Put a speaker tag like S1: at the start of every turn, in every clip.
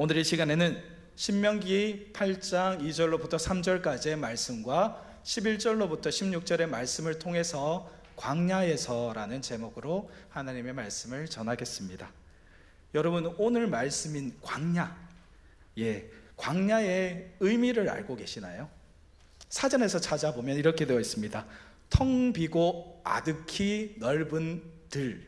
S1: 오늘 이 시간에는 신명기 8장 2절로부터 3절까지의 말씀과 11절로부터 16절의 말씀을 통해서 광야에서라는 제목으로 하나님의 말씀을 전하겠습니다. 여러분, 오늘 말씀인 광야, 광야의 의미를 알고 계시나요? 사전에서 찾아보면 이렇게 되어 있습니다. 텅 비고 아득히 넓은 들.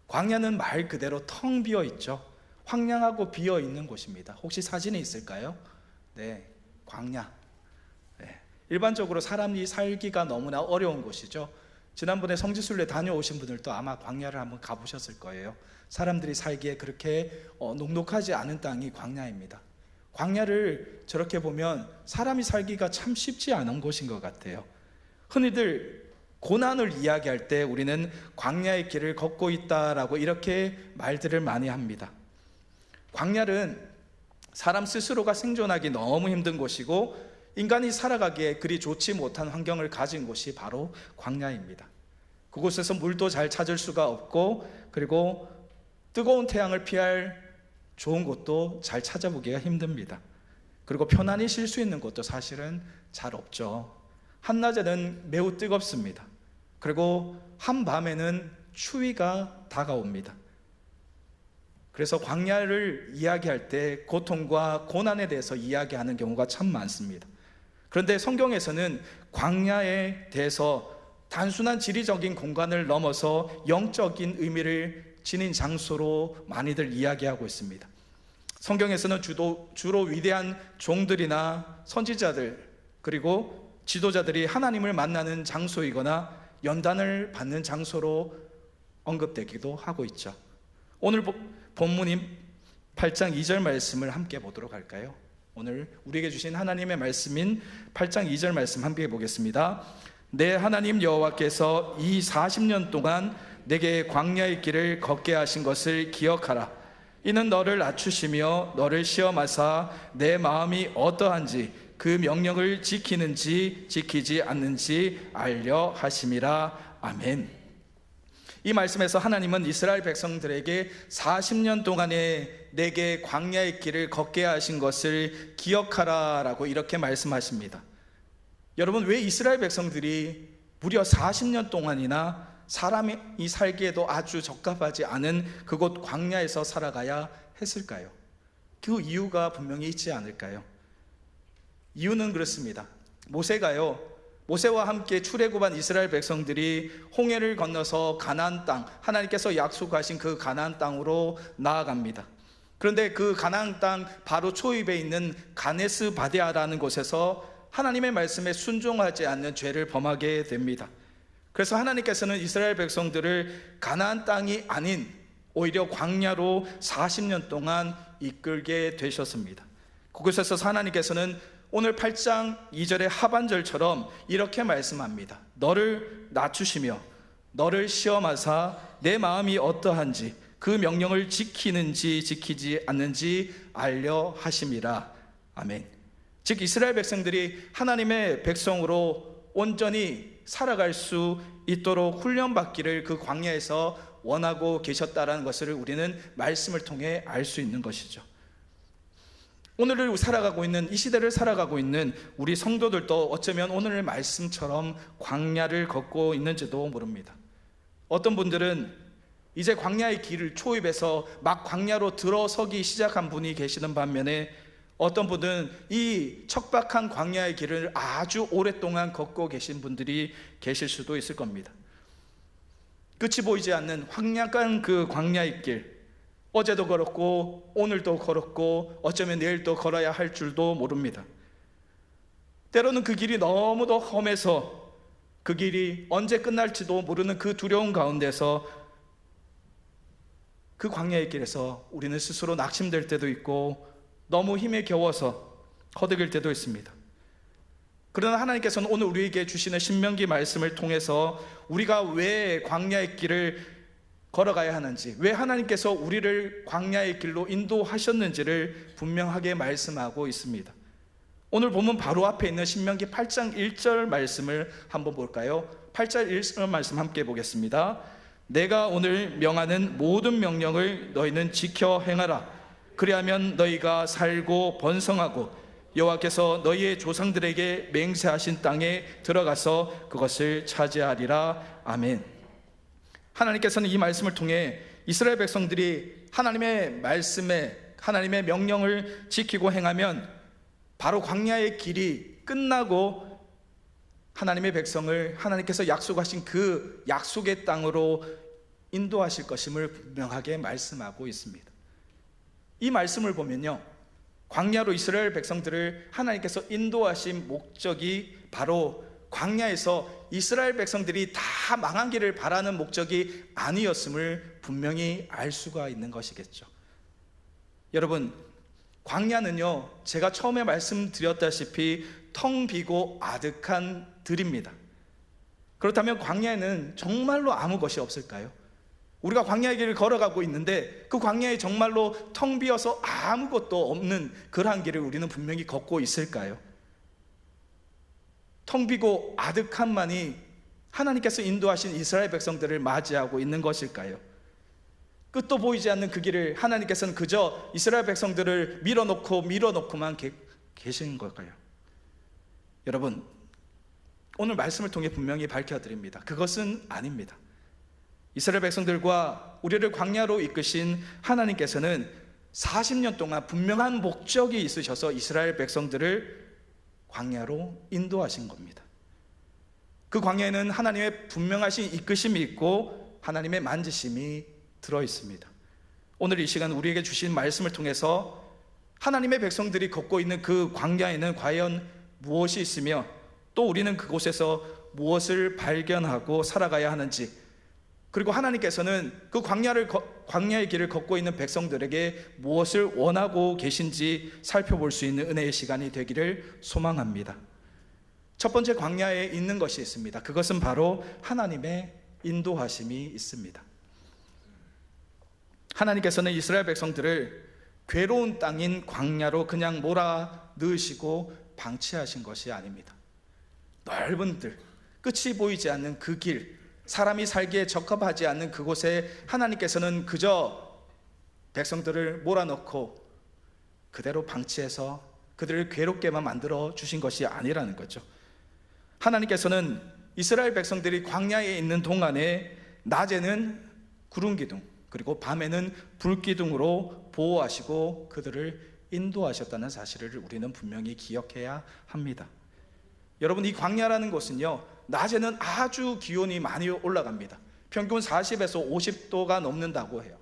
S1: 광야는 말 그대로 텅 비어 있죠. 황량하고 비어 있는 곳입니다. 혹시 사진이 있을까요? 네, 광야. 일반적으로 사람이 살기가 너무나 어려운 곳이죠. 지난번에 성지순례 다녀오신 분들도 아마 광야를 한번 가보셨을 거예요. 사람들이 살기에 그렇게 녹록하지 않은 땅이 광야입니다. 광야를 저렇게 보면 사람이 살기가 참 쉽지 않은 곳인 것 같아요. 흔히들 고난을 이야기할 때 우리는 광야의 길을 걷고 있다라고 이렇게 말들을 많이 합니다. 광야는 사람 스스로가 생존하기 너무 힘든 곳이고 인간이 살아가기에 그리 좋지 못한 환경을 가진 곳이 바로 광야입니다. 그곳에서 물도 잘 찾을 수가 없고, 그리고 뜨거운 태양을 피할 좋은 곳도 잘 찾아보기가 힘듭니다. 그리고 편안히 쉴 수 있는 곳도 사실은 잘 없죠. 한낮에는 매우 뜨겁습니다. 그리고 한밤에는 추위가 다가옵니다. 그래서 광야를 이야기할 때 고통과 고난에 대해서 이야기하는 경우가 참 많습니다. 그런데 성경에서는 광야에 대해서 단순한 지리적인 공간을 넘어서 영적인 의미를 지닌 장소로 많이들 이야기하고 있습니다. 성경에서는 주로 위대한 종들이나 선지자들, 그리고 지도자들이 하나님을 만나는 장소이거나 연단을 받는 장소로 언급되기도 하고 있죠. 오늘 본문인 8장 2절 말씀을 함께 보도록 할까요? 오늘 우리에게 주신 하나님의 말씀인 8장 2절 말씀 함께 보겠습니다. 내 하나님 여호와께서 이 40년 동안 내게 광야의 길을 걷게 하신 것을 기억하라. 이는 너를 낮추시며 너를 시험하사 내 마음이 어떠한지 그 명령을 지키는지 지키지 않는지 알려 하심이라. 아멘. 이 말씀에서 하나님은 이스라엘 백성들에게 40년 동안에 내게 광야의 길을 걷게 하신 것을 기억하라 라고 이렇게 말씀하십니다. 여러분, 왜 이스라엘 백성들이 무려 40년 동안이나 사람이 살기에도 아주 적합하지 않은 그곳 광야에서 살아가야 했을까요? 그 이유가 분명히 있지 않을까요? 이유는 그렇습니다. 모세와 함께 출애굽한 이스라엘 백성들이 홍해를 건너서 가나안 땅, 하나님께서 약속하신 그 가나안 땅으로 나아갑니다. 그런데 그 가나안 땅 바로 초입에 있는 가네스 바데아라는 곳에서 하나님의 말씀에 순종하지 않는 죄를 범하게 됩니다. 그래서 하나님께서는 이스라엘 백성들을 가나안 땅이 아닌 오히려 광야로 40년 동안 이끌게 되셨습니다. 그곳에서 하나님께서는 오늘 8장 2절의 하반절처럼 이렇게 말씀합니다. 너를 낮추시며 너를 시험하사 내 마음이 어떠한지 그 명령을 지키는지 지키지 않는지 알려 하심이라. 아멘. 즉 이스라엘 백성들이 하나님의 백성으로 온전히 살아갈 수 있도록 훈련받기를 그 광야에서 원하고 계셨다라는 것을 우리는 말씀을 통해 알 수 있는 것이죠. 오늘을 살아가고 있는, 이 시대를 살아가고 있는 우리 성도들도 어쩌면 오늘의 말씀처럼 광야를 걷고 있는지도 모릅니다. 어떤 분들은 이제 광야의 길을 초입해서 막 광야로 들어서기 시작한 분이 계시는 반면에 어떤 분은 이 척박한 광야의 길을 아주 오랫동안 걷고 계신 분들이 계실 수도 있을 겁니다. 끝이 보이지 않는 황량한 그 광야의 길, 어제도 걸었고 오늘도 걸었고 어쩌면 내일도 걸어야 할 줄도 모릅니다. 때로는 그 길이 너무도 험해서 그 길이 언제 끝날지도 모르는 그 두려움 가운데서 그 광야의 길에서 우리는 스스로 낙심될 때도 있고 너무 힘에 겨워서 허덕일 때도 있습니다. 그러나 하나님께서는 오늘 우리에게 주시는 신명기 말씀을 통해서 우리가 왜 광야의 길을 걸어가야 하는지, 왜 하나님께서 우리를 광야의 길로 인도하셨는지를 분명하게 말씀하고 있습니다. 오늘 보면 바로 앞에 있는 신명기 8장 1절 말씀을 한번 볼까요? 8절 1절 말씀 함께 보겠습니다. 내가 오늘 명하는 모든 명령을 너희는 지켜 행하라. 그리하면 너희가 살고 번성하고 여호와께서 너희의 조상들에게 맹세하신 땅에 들어가서 그것을 차지하리라. 아멘. 하나님께서는 이 말씀을 통해 이스라엘 백성들이 하나님의 말씀에, 하나님의 명령을 지키고 행하면 바로 광야의 길이 끝나고 하나님의 백성을 하나님께서 약속하신 그 약속의 땅으로 인도하실 것임을 분명하게 말씀하고 있습니다. 이 말씀을 보면요, 광야로 이스라엘 백성들을 하나님께서 인도하신 목적이 바로 광야에서 이스라엘 백성들이 다 망한 길을 바라는 목적이 아니었음을 분명히 알 수가 있는 것이겠죠. 여러분, 광야는요, 제가 처음에 말씀드렸다시피 텅 비고 아득한 들입니다. 그렇다면 광야에는 정말로 아무 것이 없을까요? 우리가 광야의 길을 걸어가고 있는데 그 광야에 정말로 텅 비어서 아무것도 없는 그러한 길을 우리는 분명히 걷고 있을까요? 텅 비고 아득함만이 하나님께서 인도하신 이스라엘 백성들을 맞이하고 있는 것일까요? 끝도 보이지 않는 그 길을 하나님께서는 그저 이스라엘 백성들을 밀어놓고만 계신 걸까요? 여러분, 오늘 말씀을 통해 분명히 밝혀드립니다. 그것은 아닙니다. 이스라엘 백성들과 우리를 광야로 이끄신 하나님께서는 40년 동안 분명한 목적이 있으셔서 이스라엘 백성들을 광야로 인도하신 겁니다. 그 광야에는 하나님의 분명하신 이끄심이 있고 하나님의 만지심이 들어 있습니다. 오늘 이 시간 우리에게 주신 말씀을 통해서 하나님의 백성들이 걷고 있는 그 광야에는 과연 무엇이 있으며 또 우리는 그곳에서 무엇을 발견하고 살아가야 하는지, 그리고 하나님께서는 그 광야의 길을 걷고 있는 백성들에게 무엇을 원하고 계신지 살펴볼 수 있는 은혜의 시간이 되기를 소망합니다. 첫 번째, 광야에 있는 것이 있습니다. 그것은 바로 하나님의 인도하심이 있습니다. 하나님께서는 이스라엘 백성들을 괴로운 땅인 광야로 그냥 몰아 넣으시고 방치하신 것이 아닙니다. 넓은 들, 끝이 보이지 않는 그 길, 사람이 살기에 적합하지 않는 그곳에 하나님께서는 그저 백성들을 몰아넣고 그대로 방치해서 그들을 괴롭게만 만들어 주신 것이 아니라는 거죠. 하나님께서는 이스라엘 백성들이 광야에 있는 동안에 낮에는 구름 기둥, 그리고 밤에는 불 기둥으로 보호하시고 그들을 인도하셨다는 사실을 우리는 분명히 기억해야 합니다. 여러분, 이 광야라는 곳은요, 낮에는 아주 기온이 많이 올라갑니다. 평균 40에서 50도가 넘는다고 해요.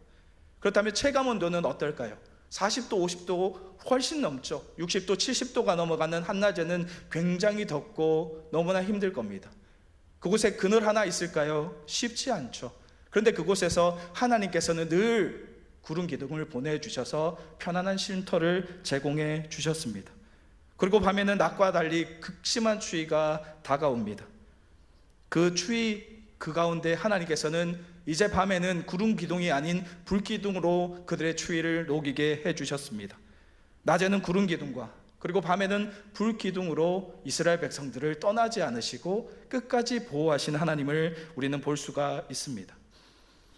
S1: 그렇다면 체감 온도는 어떨까요? 40도, 50도 훨씬 넘죠. 60도, 70도가 넘어가는 한낮에는 굉장히 덥고 너무나 힘들 겁니다. 그곳에 그늘 하나 있을까요? 쉽지 않죠. 그런데 그곳에서 하나님께서는 늘 구름 기둥을 보내주셔서 편안한 쉼터를 제공해 주셨습니다. 그리고 밤에는 낮과 달리 극심한 추위가 다가옵니다. 그 추위 그 가운데 하나님께서는 이제 밤에는 구름 기둥이 아닌 불 기둥으로 그들의 추위를 녹이게 해주셨습니다. 낮에는 구름 기둥과 그리고 밤에는 불 기둥으로 이스라엘 백성들을 떠나지 않으시고 끝까지 보호하신 하나님을 우리는 볼 수가 있습니다.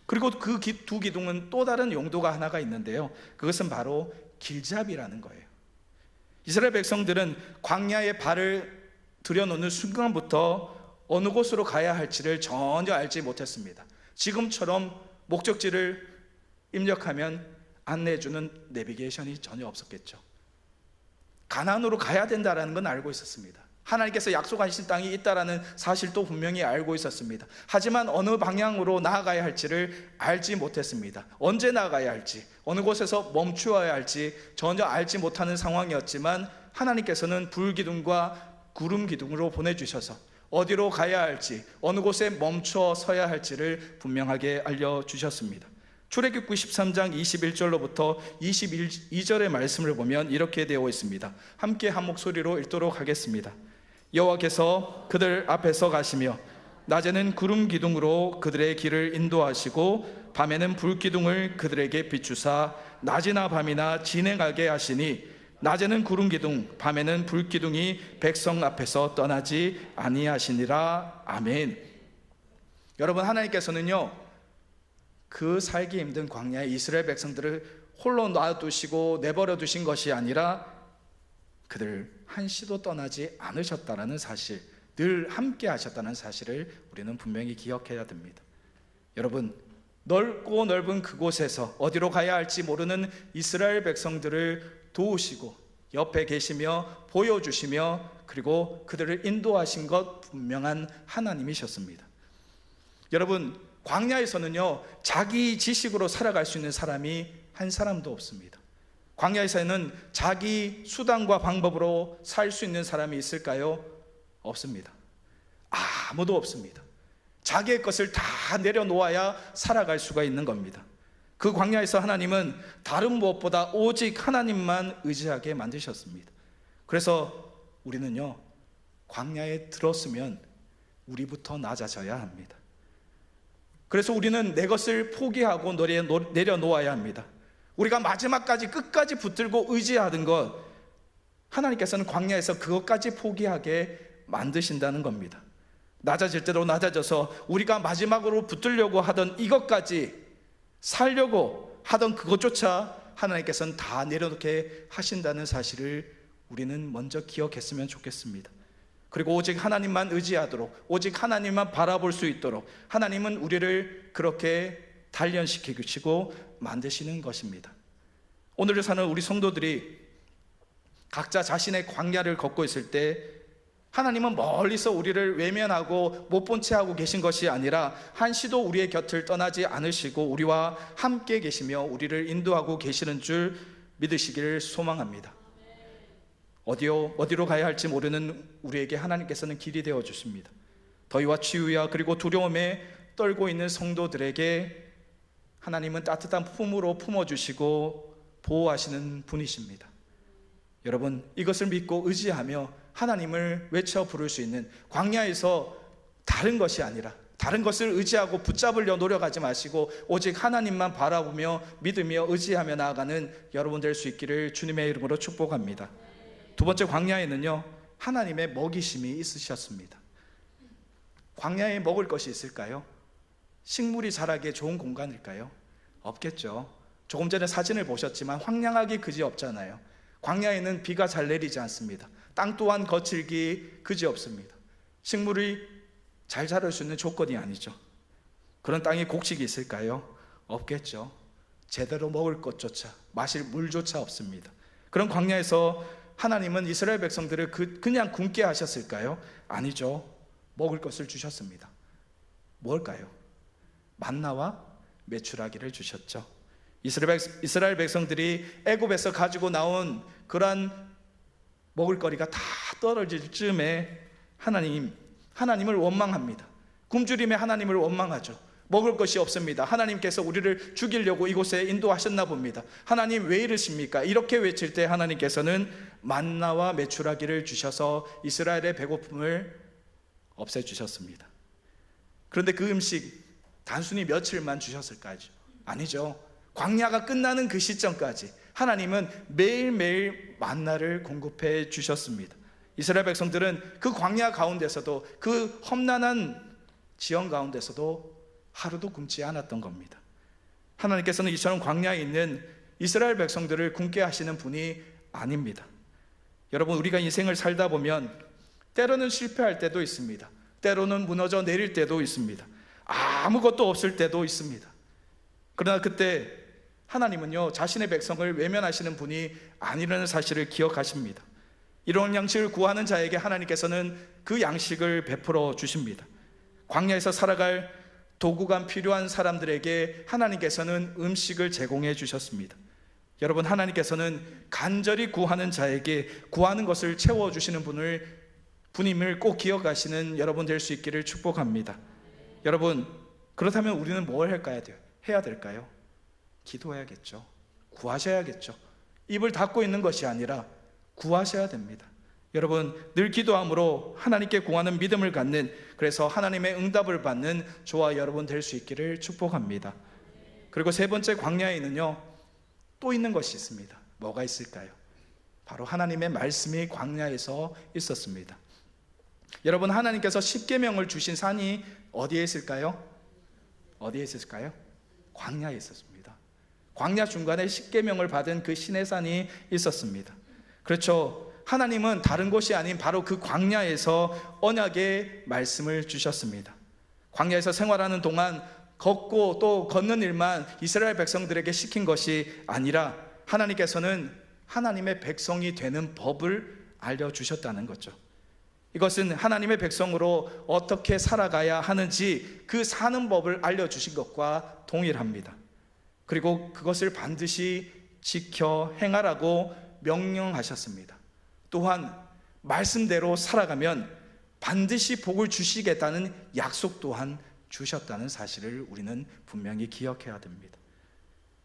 S1: 그리고 그 두 기둥은 또 다른 용도가 하나가 있는데요, 그것은 바로 길잡이라는 거예요. 이스라엘 백성들은 광야에 발을 들여놓는 순간부터 어느 곳으로 가야 할지를 전혀 알지 못했습니다. 지금처럼 목적지를 입력하면 안내해주는 내비게이션이 전혀 없었겠죠. 가나안으로 가야 된다는 건 알고 있었습니다. 하나님께서 약속하신 땅이 있다는 사실도 분명히 알고 있었습니다. 하지만 어느 방향으로 나아가야 할지를 알지 못했습니다. 언제 나아가야 할지, 어느 곳에서 멈추어야 할지 전혀 알지 못하는 상황이었지만 하나님께서는 불기둥과 구름 기둥으로 보내주셔서 어디로 가야 할지, 어느 곳에 멈춰 서야 할지를 분명하게 알려주셨습니다. 출애굽기 13장 21절로부터 22절의 말씀을 보면 이렇게 되어 있습니다. 함께 한 목소리로 읽도록 하겠습니다. 여호와께서 그들 앞에서 가시며 낮에는 구름 기둥으로 그들의 길을 인도하시고 밤에는 불 기둥을 그들에게 비추사 낮이나 밤이나 진행하게 하시니 낮에는 구름 기둥, 밤에는 불 기둥이 백성 앞에서 떠나지 아니하시니라. 아멘. 여러분, 하나님께서는요, 그 살기 힘든 광야에 이스라엘 백성들을 홀로 놔두시고 내버려 두신 것이 아니라 그들 한시도 떠나지 않으셨다는 사실, 늘 함께 하셨다는 사실을 우리는 분명히 기억해야 됩니다. 여러분, 넓고 넓은 그곳에서 어디로 가야 할지 모르는 이스라엘 백성들을 도우시고 옆에 계시며 보여주시며 그리고 그들을 인도하신 것 분명한 하나님이셨습니다. 여러분, 광야에서는요, 자기 지식으로 살아갈 수 있는 사람이 한 사람도 없습니다. 광야에서는 자기 수단과 방법으로 살 수 있는 사람이 있을까요? 없습니다. 아무도 없습니다. 자기의 것을 다 내려놓아야 살아갈 수가 있는 겁니다. 그 광야에서 하나님은 다른 무엇보다 오직 하나님만 의지하게 만드셨습니다. 그래서 우리는요, 광야에 들었으면 우리부터 낮아져야 합니다. 그래서 우리는 내 것을 포기하고 내려놓아야 합니다. 우리가 마지막까지 끝까지 붙들고 의지하던 것, 하나님께서는 광야에서 그것까지 포기하게 만드신다는 겁니다. 낮아질 대로 낮아져서 우리가 마지막으로 붙들려고 하던 이것까지, 살려고 하던 그것조차 하나님께서는 다 내려놓게 하신다는 사실을 우리는 먼저 기억했으면 좋겠습니다. 그리고 오직 하나님만 의지하도록, 오직 하나님만 바라볼 수 있도록 하나님은 우리를 그렇게 단련시키시고 만드시는 것입니다. 오늘을 사는 우리 성도들이 각자 자신의 광야를 걷고 있을 때 하나님은 멀리서 우리를 외면하고 못 본 채 하고 계신 것이 아니라 한시도 우리의 곁을 떠나지 않으시고 우리와 함께 계시며 우리를 인도하고 계시는 줄 믿으시기를 소망합니다. 어디로 가야 할지 모르는 우리에게 하나님께서는 길이 되어 주십니다. 더위와 추위와 그리고 두려움에 떨고 있는 성도들에게 하나님은 따뜻한 품으로 품어주시고 보호하시는 분이십니다. 여러분, 이것을 믿고 의지하며 하나님을 외쳐 부를 수 있는, 광야에서 다른 것이 아니라 다른 것을 의지하고 붙잡으려 노력하지 마시고 오직 하나님만 바라보며 믿으며 의지하며 나아가는 여러분 될 수 있기를 주님의 이름으로 축복합니다. 두 번째, 광야에는요, 하나님의 먹이심이 있으셨습니다. 광야에 먹을 것이 있을까요? 식물이 자라기에 좋은 공간일까요? 없겠죠. 조금 전에 사진을 보셨지만 황량하기 그지없잖아요. 광야에는 비가 잘 내리지 않습니다. 땅 또한 거칠기 그지없습니다. 식물이 잘 자랄 수 있는 조건이 아니죠. 그런 땅에 곡식이 있을까요? 없겠죠. 제대로 먹을 것조차, 마실 물조차 없습니다. 그런 광야에서 하나님은 이스라엘 백성들을 그냥 굶게 하셨을까요? 아니죠. 먹을 것을 주셨습니다. 뭘까요? 만나와 메추라기를 주셨죠. 이스라엘 백성들이 애굽에서 가지고 나온 그러한 먹을거리가 다 떨어질 즈음에 하나님을 원망합니다. 굶주림에 하나님을 원망하죠. 먹을 것이 없습니다. 하나님께서 우리를 죽이려고 이곳에 인도하셨나 봅니다. 하나님 왜 이러십니까? 이렇게 외칠 때 하나님께서는 만나와 메추라기를 주셔서 이스라엘의 배고픔을 없애주셨습니다. 그런데 그 음식 단순히 며칠만 주셨을까요? 아니죠. 광야가 끝나는 그 시점까지 하나님은 매일매일 만나를 공급해 주셨습니다. 이스라엘 백성들은 그 광야 가운데서도, 그 험난한 지형 가운데서도 하루도 굶지 않았던 겁니다. 하나님께서는 이처럼 광야에 있는 이스라엘 백성들을 굶게 하시는 분이 아닙니다. 여러분, 우리가 인생을 살다 보면 때로는 실패할 때도 있습니다. 때로는 무너져 내릴 때도 있습니다. 아무것도 없을 때도 있습니다. 그러나 그때 하나님은요, 자신의 백성을 외면하시는 분이 아니라는 사실을 기억하십니다. 이런 양식을 구하는 자에게 하나님께서는 그 양식을 베풀어 주십니다. 광야에서 살아갈 도구가 필요한 사람들에게 하나님께서는 음식을 제공해 주셨습니다. 여러분, 하나님께서는 간절히 구하는 자에게 구하는 것을 채워주시는 분임을 꼭 기억하시는 여러분 될 수 있기를 축복합니다. 여러분, 그렇다면 우리는 뭘 해야 될까요? 기도해야겠죠. 구하셔야겠죠. 입을 닫고 있는 것이 아니라 구하셔야 됩니다. 여러분, 늘 기도함으로 하나님께 구하는 믿음을 갖는, 그래서 하나님의 응답을 받는 저와 여러분 될 수 있기를 축복합니다. 그리고 세 번째, 광야에는요 또 있는 것이 있습니다. 뭐가 있을까요? 바로 하나님의 말씀이 광야에서 있었습니다. 여러분, 하나님께서 십계명을 주신 산이 어디에 있을까요? 어디에 있을까요? 광야에 있었습니다. 광야 중간에 십계명을 받은 그 시내산이 있었습니다. 그렇죠. 하나님은 다른 곳이 아닌 바로 그 광야에서 언약의 말씀을 주셨습니다. 광야에서 생활하는 동안 걷고 또 걷는 일만 이스라엘 백성들에게 시킨 것이 아니라 하나님께서는 하나님의 백성이 되는 법을 알려주셨다는 거죠. 이것은 하나님의 백성으로 어떻게 살아가야 하는지 그 사는 법을 알려주신 것과 동일합니다. 그리고 그것을 반드시 지켜 행하라고 명령하셨습니다. 또한 말씀대로 살아가면 반드시 복을 주시겠다는 약속 또한 주셨다는 사실을 우리는 분명히 기억해야 됩니다.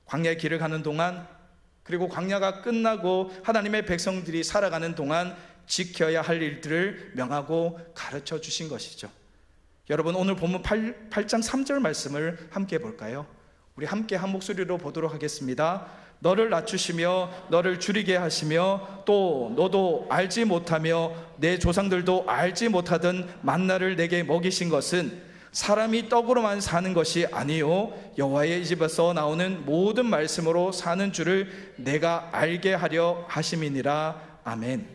S1: 광야의 길을 가는 동안, 그리고 광야가 끝나고 하나님의 백성들이 살아가는 동안 지켜야 할 일들을 명하고 가르쳐 주신 것이죠. 여러분, 오늘 본문 8장 3절 말씀을 함께 볼까요? 우리 함께 한 목소리로 보도록 하겠습니다. 너를 낮추시며 너를 줄이게 하시며 또 너도 알지 못하며 내 조상들도 알지 못하던 만나를 내게 먹이신 것은 사람이 떡으로만 사는 것이 아니요 여호와의 집에서 나오는 모든 말씀으로 사는 줄을 내가 알게 하려 하심이니라. 아멘.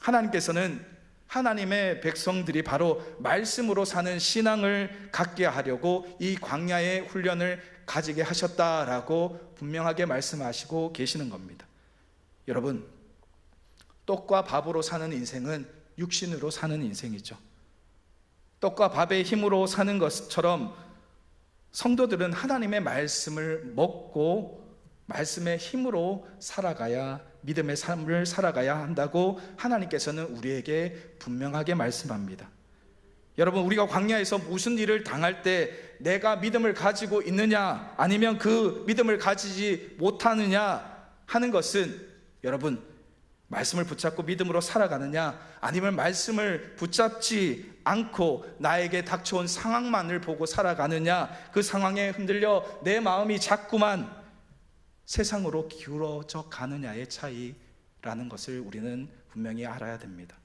S1: 하나님께서는 하나님의 백성들이 바로 말씀으로 사는 신앙을 갖게 하려고 이 광야의 훈련을 가지게 하셨다라고 분명하게 말씀하시고 계시는 겁니다. 여러분, 떡과 밥으로 사는 인생은 육신으로 사는 인생이죠. 떡과 밥의 힘으로 사는 것처럼 성도들은 하나님의 말씀을 먹고 말씀의 힘으로 살아가야, 믿음의 삶을 살아가야 한다고 하나님께서는 우리에게 분명하게 말씀합니다. 여러분, 우리가 광야에서 무슨 일을 당할 때 내가 믿음을 가지고 있느냐 아니면 그 믿음을 가지지 못하느냐 하는 것은, 여러분, 말씀을 붙잡고 믿음으로 살아가느냐 아니면 말씀을 붙잡지 않고 나에게 닥쳐온 상황만을 보고 살아가느냐, 그 상황에 흔들려 내 마음이 자꾸만 세상으로 기울어져 가느냐의 차이라는 것을 우리는 분명히 알아야 됩니다.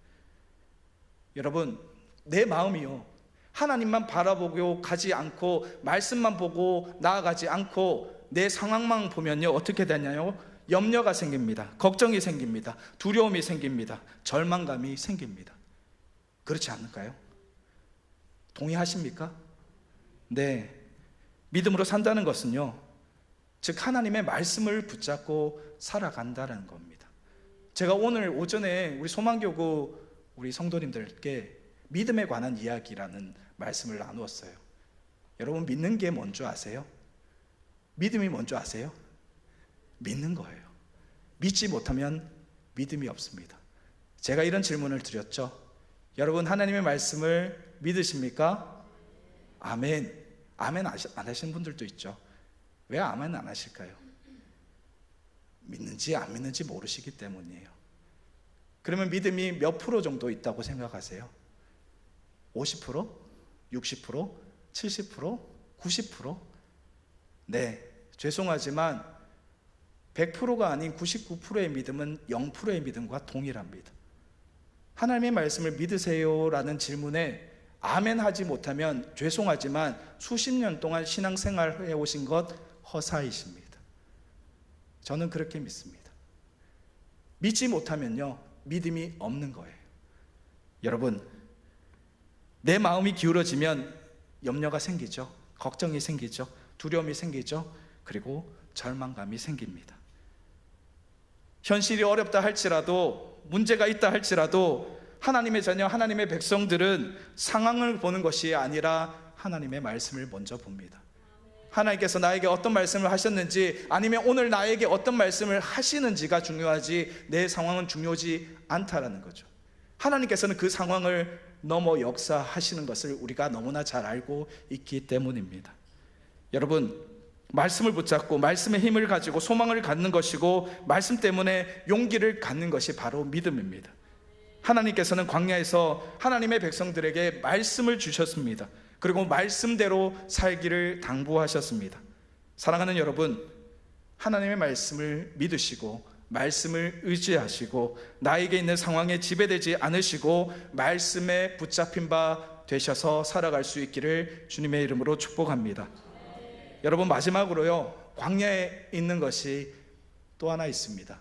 S1: 여러분, 내 마음이요, 하나님만 바라보고 가지 않고 말씀만 보고 나아가지 않고 내 상황만 보면요, 어떻게 되냐요? 염려가 생깁니다. 걱정이 생깁니다. 두려움이 생깁니다. 절망감이 생깁니다. 그렇지 않을까요? 동의하십니까? 네. 믿음으로 산다는 것은요, 즉 하나님의 말씀을 붙잡고 살아간다는 겁니다. 제가 오늘 오전에 우리 소망교구 우리 성도님들께 믿음에 관한 이야기라는 말씀을 나누었어요. 여러분, 믿는 게 뭔 줄 아세요? 믿음이 뭔 줄 아세요? 믿는 거예요. 믿지 못하면 믿음이 없습니다. 제가 이런 질문을 드렸죠. 여러분, 하나님의 말씀을 믿으십니까? 아멘. 아멘 안 하시는 분들도 있죠. 왜 아멘 안 하실까요? 믿는지 안 믿는지 모르시기 때문이에요. 그러면 믿음이 몇 프로 정도 있다고 생각하세요? 50%? 60%? 70%? 90%? 네, 죄송하지만 100%가 아닌 99%의 믿음은 0%의 믿음과 동일합니다. 하나님의 말씀을 믿으세요? 라는 질문에 아멘 하지 못하면 죄송하지만 수십 년 동안 신앙생활 해오신 것 허사이십니다. 저는 그렇게 믿습니다. 믿지 못하면요, 믿음이 없는 거예요. 여러분, 내 마음이 기울어지면 염려가 생기죠. 걱정이 생기죠. 두려움이 생기죠. 그리고 절망감이 생깁니다. 현실이 어렵다 할지라도, 문제가 있다 할지라도 하나님의 자녀, 하나님의 백성들은 상황을 보는 것이 아니라 하나님의 말씀을 먼저 봅니다. 하나님께서 나에게 어떤 말씀을 하셨는지, 아니면 오늘 나에게 어떤 말씀을 하시는지가 중요하지 내 상황은 중요하지 않다라는 거죠. 하나님께서는 그 상황을 넘어 역사하시는 것을 우리가 너무나 잘 알고 있기 때문입니다. 여러분, 말씀을 붙잡고 말씀의 힘을 가지고 소망을 갖는 것이고, 말씀 때문에 용기를 갖는 것이 바로 믿음입니다. 하나님께서는 광야에서 하나님의 백성들에게 말씀을 주셨습니다. 그리고 말씀대로 살기를 당부하셨습니다. 사랑하는 여러분, 하나님의 말씀을 믿으시고 말씀을 의지하시고 나에게 있는 상황에 지배되지 않으시고 말씀에 붙잡힌 바 되셔서 살아갈 수 있기를 주님의 이름으로 축복합니다. 여러분, 마지막으로요, 광야에 있는 것이 또 하나 있습니다.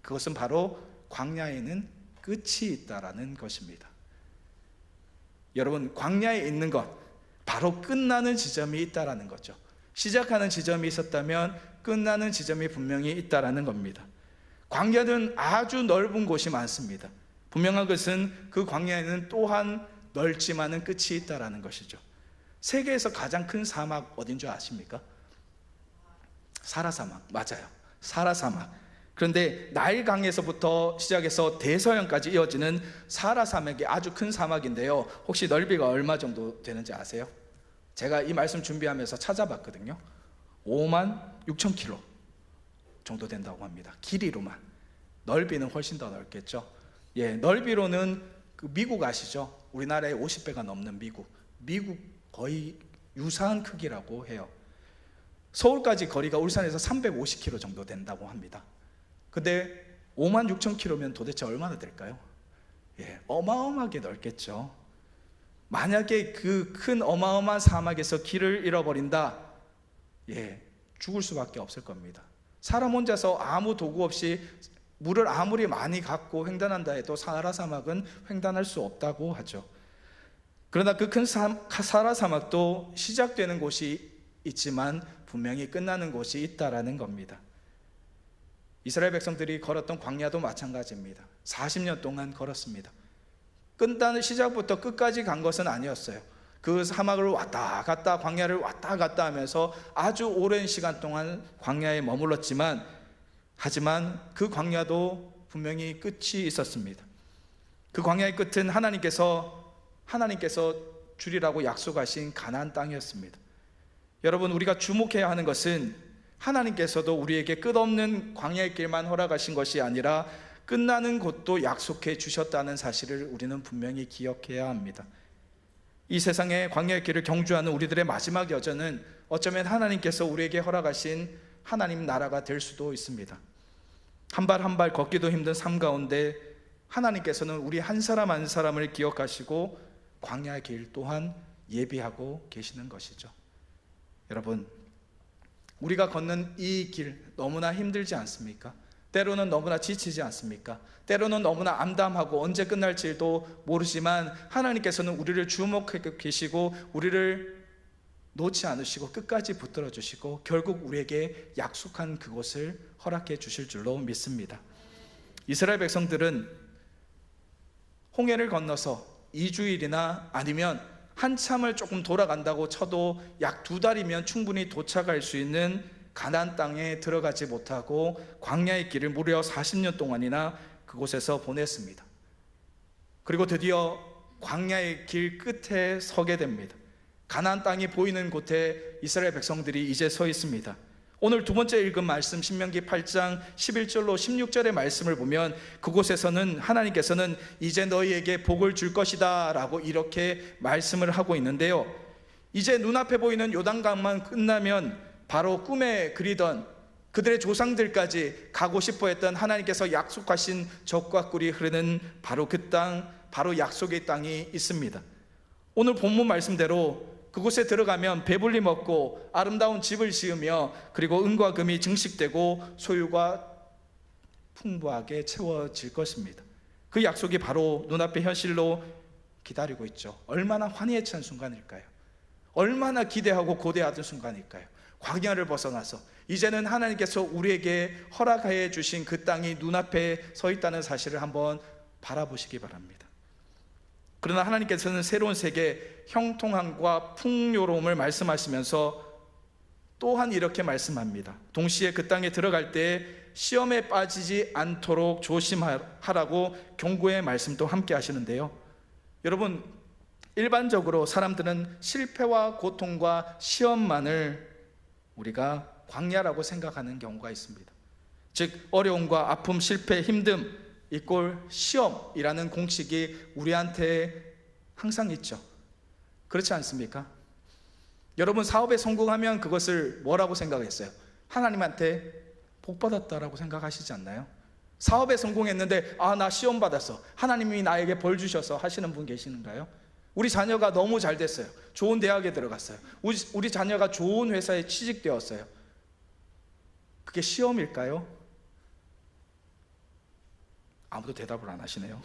S1: 그것은 바로 광야에는 끝이 있다라는 것입니다. 여러분, 광야에 있는 것, 바로 끝나는 지점이 있다라는 거죠. 시작하는 지점이 있었다면 끝나는 지점이 분명히 있다라는 겁니다. 광야는 아주 넓은 곳이 많습니다. 분명한 것은 그 광야에는 또한 넓지만은 끝이 있다라는 것이죠. 세계에서 가장 큰 사막 어딘 줄 아십니까? 사라 사막. 맞아요. 사라 사막. 그런데 나일강에서부터 시작해서 대서양까지 이어지는 사라 사막이 아주 큰 사막인데요. 혹시 넓이가 얼마 정도 되는지 아세요? 제가 이 말씀 준비하면서 찾아봤거든요. 56,000km 정도 된다고 합니다. 길이로만. 넓이는 훨씬 더 넓겠죠. 넓이로는 그 미국 아시죠? 우리나라의 50배가 넘는 미국 거의 유사한 크기라고 해요. 서울까지 거리가 울산에서 350km 정도 된다고 합니다. 근데 56,000km면 도대체 얼마나 될까요? 어마어마하게 넓겠죠. 만약에 그 큰 어마어마한 사막에서 길을 잃어버린다, 죽을 수밖에 없을 겁니다. 사람 혼자서 아무 도구 없이 물을 아무리 많이 갖고 횡단한다 해도 사하라 사막은 횡단할 수 없다고 하죠. 그러나 그 큰 사하라 사막도 시작되는 곳이 있지만 분명히 끝나는 곳이 있다라는 겁니다. 이스라엘 백성들이 걸었던 광야도 마찬가지입니다. 40년 동안 걸었습니다. 끝나는 시작부터 끝까지 간 것은 아니었어요. 그 사막을 왔다 갔다, 광야를 왔다 갔다 하면서 아주 오랜 시간 동안 광야에 머물렀지만, 하지만 그 광야도 분명히 끝이 있었습니다. 그 광야의 끝은 하나님께서 주리라고 약속하신 가나안 땅이었습니다. 여러분, 우리가 주목해야 하는 것은 하나님께서도 우리에게 끝없는 광야의 길만 허락하신 것이 아니라 끝나는 곳도 약속해 주셨다는 사실을 우리는 분명히 기억해야 합니다. 이 세상의 광야의 길을 경주하는 우리들의 마지막 여정은 어쩌면 하나님께서 우리에게 허락하신 하나님 나라가 될 수도 있습니다. 한 발 한 발 걷기도 힘든 삶 가운데 하나님께서는 우리 한 사람 한 사람을 기억하시고 광야의 길 또한 예비하고 계시는 것이죠. 여러분, 우리가 걷는 이 길 너무나 힘들지 않습니까? 때로는 너무나 지치지 않습니까? 때로는 너무나 암담하고 언제 끝날지도 모르지만 하나님께서는 우리를 주목해 계시고 우리를 놓지 않으시고 끝까지 붙들어 주시고 결국 우리에게 약속한 그곳을 허락해 주실 줄로 믿습니다. 이스라엘 백성들은 홍해를 건너서 2주일이나 아니면 한참을 조금 돌아간다고 쳐도 약 2달이면 충분히 도착할 수 있는 가나안 땅에 들어가지 못하고 광야의 길을 무려 40년 동안이나 그곳에서 보냈습니다. 그리고 드디어 광야의 길 끝에 서게 됩니다. 가나안 땅이 보이는 곳에 이스라엘 백성들이 이제 서 있습니다. 오늘 두 번째 읽은 말씀 신명기 8장 11절로 16절의 말씀을 보면 그곳에서는 하나님께서는 이제 너희에게 복을 줄 것이다 라고 이렇게 말씀을 하고 있는데요, 이제 눈앞에 보이는 요단강만 끝나면 바로 꿈에 그리던 그들의 조상들까지 가고 싶어 했던 하나님께서 약속하신 젖과 꿀이 흐르는 바로 그 땅, 바로 약속의 땅이 있습니다. 오늘 본문 말씀대로 그곳에 들어가면 배불리 먹고 아름다운 집을 지으며 그리고 은과 금이 증식되고 소유가 풍부하게 채워질 것입니다. 그 약속이 바로 눈앞의 현실로 기다리고 있죠. 얼마나 환희에 찬 순간일까요? 얼마나 기대하고 고대하던 순간일까요? 광야를 벗어나서 이제는 하나님께서 우리에게 허락해 주신 그 땅이 눈앞에 서 있다는 사실을 한번 바라보시기 바랍니다. 그러나 하나님께서는 새로운 세계, 형통함과 풍요로움을 말씀하시면서 또한 이렇게 말씀합니다. 동시에 그 땅에 들어갈 때 시험에 빠지지 않도록 조심하라고 경고의 말씀도 함께 하시는데요, 여러분, 일반적으로 사람들은 실패와 고통과 시험만을 우리가 광야라고 생각하는 경우가 있습니다. 즉 어려움과 아픔, 실패, 힘듦 이꼴 시험이라는 공식이 우리한테 항상 있죠. 그렇지 않습니까? 여러분, 사업에 성공하면 그것을 뭐라고 생각했어요? 하나님한테 복 받았다라고 생각하시지 않나요? 사업에 성공했는데 나 시험 받았어, 하나님이 나에게 벌 주셔서 하시는 분 계시는가요? 우리 자녀가 너무 잘 됐어요, 좋은 대학에 들어갔어요, 우리 자녀가 좋은 회사에 취직되었어요, 그게 시험일까요? 아무도 대답을 안 하시네요.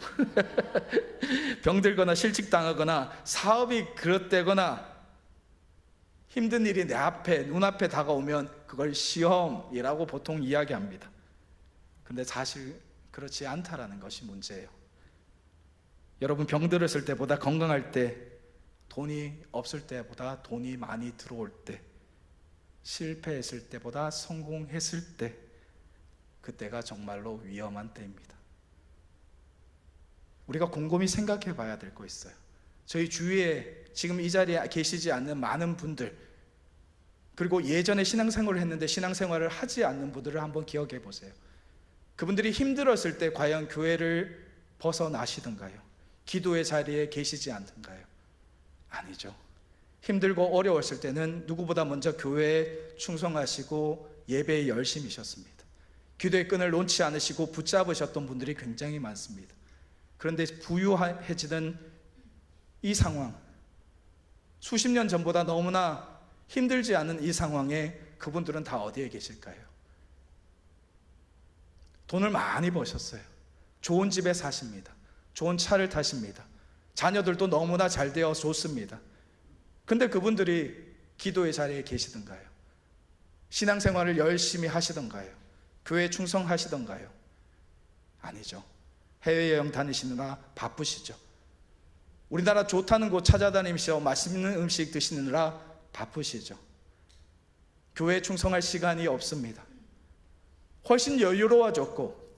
S1: 병들거나 실직당하거나 사업이 그릇되거나 힘든 일이 내 앞에 눈앞에 다가오면 그걸 시험이라고 보통 이야기합니다. 근데 사실 그렇지 않다라는 것이 문제예요. 여러분, 병들었을 때보다 건강할 때, 돈이 없을 때보다 돈이 많이 들어올 때, 실패했을 때보다 성공했을 때, 그때가 정말로 위험한 때입니다. 우리가 곰곰이 생각해 봐야 될 거 있어요. 저희 주위에 지금 이 자리에 계시지 않는 많은 분들, 그리고 예전에 신앙생활을 했는데 신앙생활을 하지 않는 분들을 한번 기억해 보세요. 그분들이 힘들었을 때 과연 교회를 벗어나시던가요? 기도의 자리에 계시지 않던가요? 아니죠. 힘들고 어려웠을 때는 누구보다 먼저 교회에 충성하시고 예배에 열심이셨습니다. 기도의 끈을 놓지 않으시고 붙잡으셨던 분들이 굉장히 많습니다. 그런데 부유해지는 이 상황, 수십 년 전보다 너무나 힘들지 않은 이 상황에 그분들은 다 어디에 계실까요? 돈을 많이 버셨어요. 좋은 집에 사십니다. 좋은 차를 타십니다. 자녀들도 너무나 잘 되어 좋습니다. 근데 그분들이 기도의 자리에 계시던가요? 신앙생활을 열심히 하시던가요? 교회에 충성하시던가요? 아니죠. 해외여행 다니시느라 바쁘시죠. 우리나라 좋다는 곳 찾아다니시며 맛있는 음식 드시느라 바쁘시죠. 교회에 충성할 시간이 없습니다. 훨씬 여유로워졌고,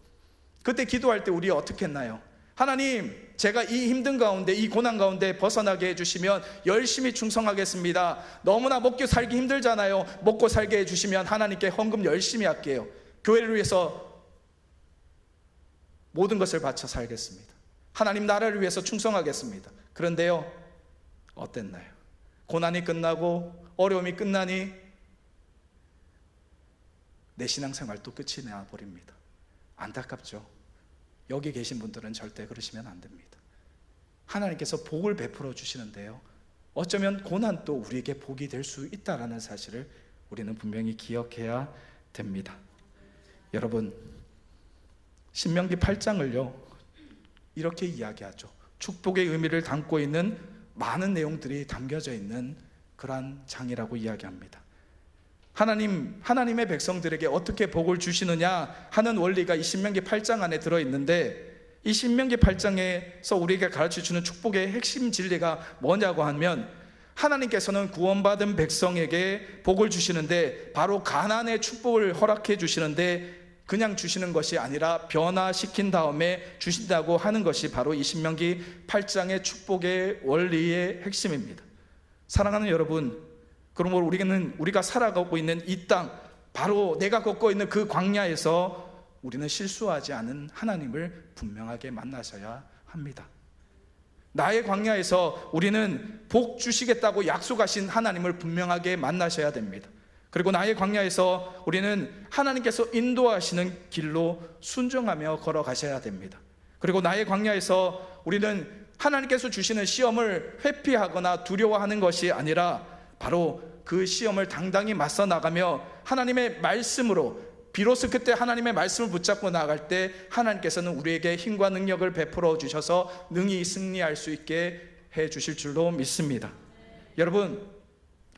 S1: 그때 기도할 때 우리 어떻게 했나요? 하나님, 제가 이 힘든 가운데, 이 고난 가운데 벗어나게 해주시면 열심히 충성하겠습니다. 너무나 먹고 살기 힘들잖아요. 먹고 살게 해주시면 하나님께 헌금 열심히 할게요. 교회를 위해서 모든 것을 바쳐 살겠습니다. 하나님 나라를 위해서 충성하겠습니다. 그런데요, 어땠나요? 고난이 끝나고 어려움이 끝나니 내 신앙생활도 끝이 나버립니다. 안타깝죠. 여기 계신 분들은 절대 그러시면 안 됩니다. 하나님께서 복을 베풀어 주시는데요, 어쩌면 고난도 우리에게 복이 될 수 있다는 사실을 우리는 분명히 기억해야 됩니다. 여러분, 신명기 8장을요 이렇게 이야기하죠. 축복의 의미를 담고 있는 많은 내용들이 담겨져 있는 그러한 장이라고 이야기합니다. 하나님의 백성들에게 어떻게 복을 주시느냐 하는 원리가 이 신명기 8장 안에 들어있는데, 이 신명기 8장에서 우리에게 가르쳐주는 축복의 핵심 진리가 뭐냐고 하면, 하나님께서는 구원받은 백성에게 복을 주시는데 바로 가난의 축복을 허락해 주시는데, 그냥 주시는 것이 아니라 변화시킨 다음에 주신다고 하는 것이 바로 이 신명기 8장의 축복의 원리의 핵심입니다. 사랑하는 여러분, 그러므로 우리가 살아가고 있는 이 땅, 바로 내가 걷고 있는 그 광야에서 우리는 실수하지 않은 하나님을 분명하게 만나셔야 합니다. 나의 광야에서 우리는 복 주시겠다고 약속하신 하나님을 분명하게 만나셔야 됩니다. 그리고 나의 광야에서 우리는 하나님께서 인도하시는 길로 순종하며 걸어가셔야 됩니다. 그리고 나의 광야에서 우리는 하나님께서 주시는 시험을 회피하거나 두려워하는 것이 아니라 바로 그 시험을 당당히 맞서 나가며 하나님의 말씀으로, 비로소 그때 하나님의 말씀을 붙잡고 나갈 때 하나님께서는 우리에게 힘과 능력을 베풀어 주셔서 능히 승리할 수 있게 해 주실 줄로 믿습니다. 여러분,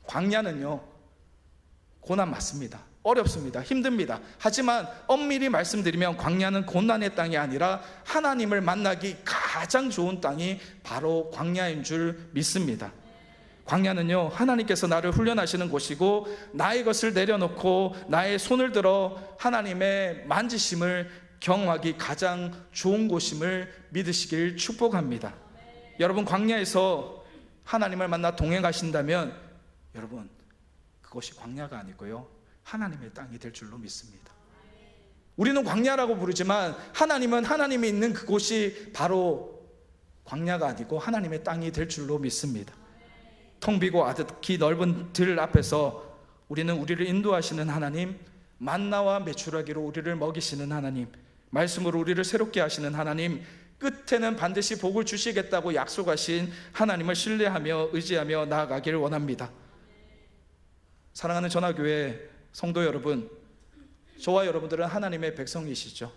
S1: 광야는요 고난 맞습니다. 어렵습니다. 힘듭니다. 하지만 엄밀히 말씀드리면 광야는 고난의 땅이 아니라 하나님을 만나기 가장 좋은 땅이 바로 광야인 줄 믿습니다. 광야는요 하나님께서 나를 훈련하시는 곳이고, 나의 것을 내려놓고 나의 손을 들어 하나님의 만지심을 경험하기 가장 좋은 곳임을 믿으시길 축복합니다. 여러분, 광야에서 하나님을 만나 동행하신다면 여러분, 그것이 광야가 아니고요 하나님의 땅이 될 줄로 믿습니다. 우리는 광야라고 부르지만 하나님은 하나님이 있는 그곳이 바로 광야가 아니고 하나님의 땅이 될 줄로 믿습니다. 텅 비고 아득히 넓은 들 앞에서 우리는 우리를 인도하시는 하나님, 만나와 메추라기로 우리를 먹이시는 하나님, 말씀으로 우리를 새롭게 하시는 하나님, 끝에는 반드시 복을 주시겠다고 약속하신 하나님을 신뢰하며 의지하며 나아가기를 원합니다. 사랑하는 전화교회 성도 여러분, 저와 여러분들은 하나님의 백성이시죠.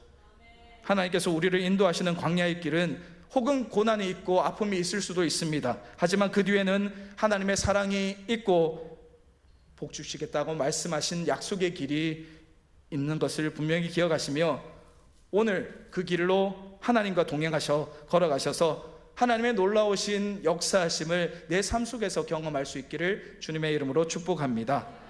S1: 하나님께서 우리를 인도하시는 광야의 길은 혹은 고난이 있고 아픔이 있을 수도 있습니다. 하지만 그 뒤에는 하나님의 사랑이 있고 복 주시겠다고 말씀하신 약속의 길이 있는 것을 분명히 기억하시며 오늘 그 길로 하나님과 걸어가셔서 하나님의 놀라우신 역사하심을 내 삶 속에서 경험할 수 있기를 주님의 이름으로 축복합니다.